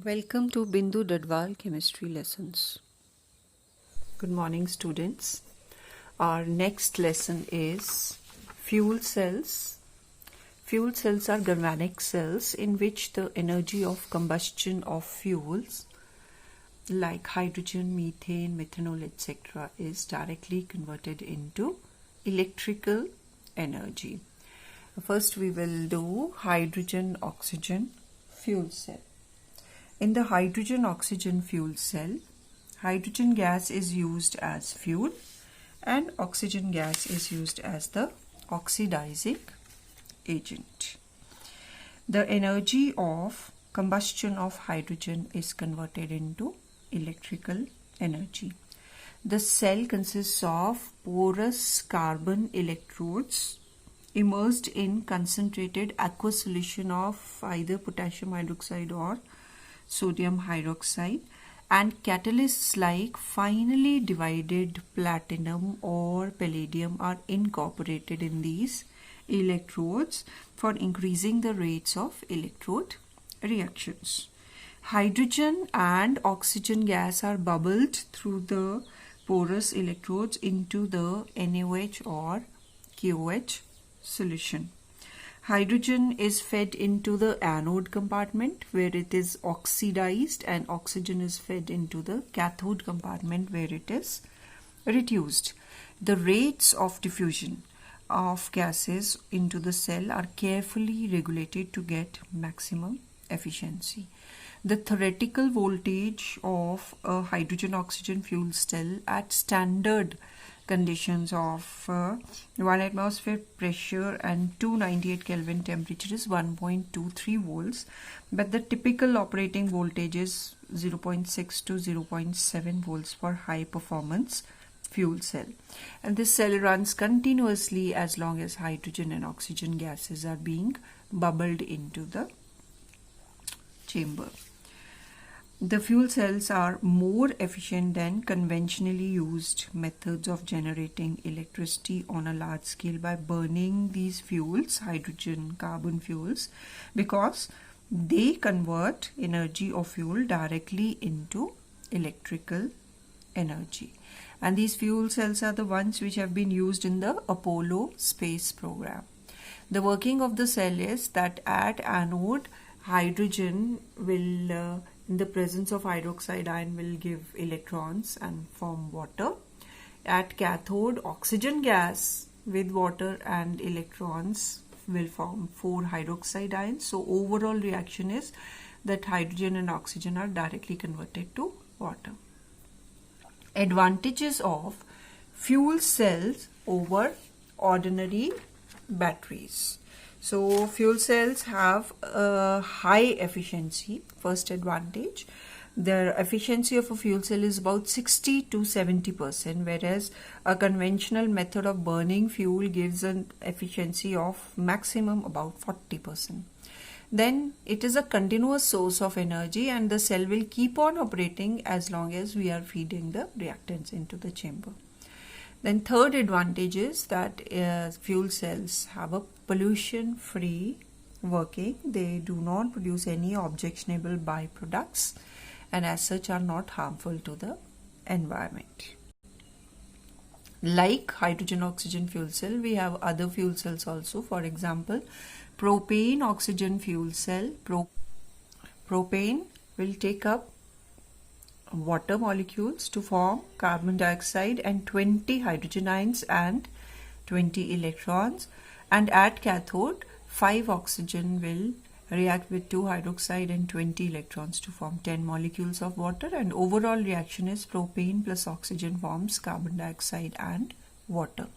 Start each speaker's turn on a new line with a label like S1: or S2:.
S1: Welcome to Bindu Dadwal Chemistry Lessons. Good morning, students. Our next lesson is fuel cells. Fuel cells are galvanic cells in which the energy of combustion of fuels like hydrogen, methane, methanol, etc. is directly converted into electrical energy. First, we will do hydrogen-oxygen fuel cell. In the hydrogen-oxygen fuel cell, hydrogen gas is used as fuel and oxygen gas is used as the oxidizing agent. The energy of combustion of hydrogen is converted into electrical energy. The cell consists of porous carbon electrodes immersed in concentrated aqueous solution of either potassium hydroxide or sodium hydroxide, and catalysts like finely divided platinum or palladium are incorporated in these electrodes for increasing the rates of electrode reactions. Hydrogen and oxygen gas are bubbled through the porous electrodes into the NaOH or KOH solution. Hydrogen is fed into the anode compartment where it is oxidized, and oxygen is fed into the cathode compartment where it is reduced. The rates of diffusion of gases into the cell are carefully regulated to get maximum efficiency. The theoretical voltage of a hydrogen-oxygen fuel cell at standard conditions of 1 atmosphere pressure and 298 Kelvin temperature is 1.23 volts, but the typical operating voltage is 0.6 to 0.7 volts for high performance fuel cell, and this cell runs continuously as long as hydrogen and oxygen gases are being bubbled into the chamber. The fuel cells are more efficient than conventionally used methods of generating electricity on a large scale by burning these fuels, hydrogen, carbon fuels, because they convert energy of fuel directly into electrical energy. And these fuel cells are the ones which have been used in the Apollo space program. The working of the cell is that at anode, hydrogen will in the presence of hydroxide ion will give electrons and form water. At cathode, oxygen gas with water and electrons will form 4 hydroxide ions. So overall reaction is that hydrogen and oxygen are directly converted to water. Advantages of fuel cells over ordinary batteries. So fuel cells have a high efficiency. First advantage, the efficiency of a fuel cell is about 60 to 70%, whereas a conventional method of burning fuel gives an efficiency of maximum about 40%. Then it is a continuous source of energy and the cell will keep on operating as long as we are feeding the reactants into the chamber. Then third advantage is that fuel cells have a pollution-free working. They do not produce any objectionable byproducts and as such are not harmful to the environment. Like hydrogen-oxygen fuel cell, we have other fuel cells also. For example, propane-oxygen fuel cell. Propane will take up water molecules to form carbon dioxide and 20 hydrogen ions and 20 electrons, and at cathode 5 oxygen will react with 2 hydroxide and 20 electrons to form 10 molecules of water, and overall reaction is propane plus oxygen forms carbon dioxide and water.